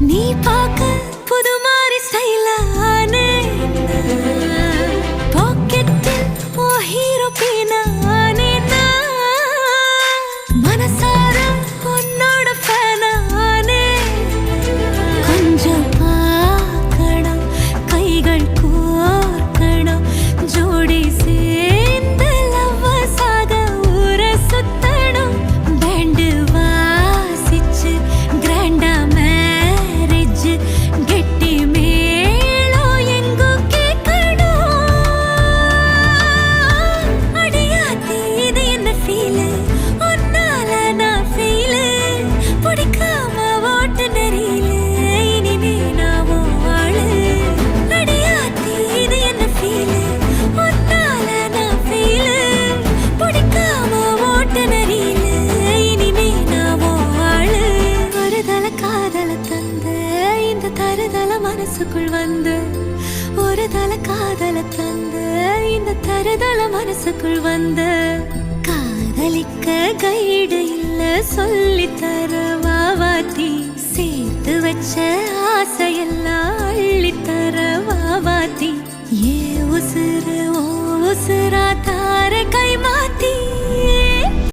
நீ பார்க்க புது மாதிரி ஸ்டைலானே பாக்கெட்டில் ஓ ஹீரோ பீனானே மனசார உன்னோட ஃபேனானே கொஞ்சம் பார்க்கணும் கைகள் கோர்க்கணும் ஜோடி சேர்ந்து லவ்வர்ஸாக ஊர சுத்தணும் பேண்டு வாசிச்சு கிராண்டா கெட்டி மேளம் எங்கோ கேட்கணும் அடியாத்தி இது என்ன ஃபீலு ஒன்னால நான் ஃபீலு பிடிக்காம ஓட்டு நெறியில இனிமே நான் வாழு அடியாத்தி இது என்ன ஃபீலு ஒன்னால நான் ஃபீலு பிடிக்காம ஓட்டு நெறியில இனிமே நான் வாழு ஒரு தல காதல தந்த இந்த தருதல மனசுக்குள் வந்து ஒரு தல காதல தந்த இந்த தருதல மனசுக்குள் வந்து காதலிக்க கைடு இல்ல சொல்லி தர வாவாத்தி சேர்த்து வச்ச ஆசையெல்லாம்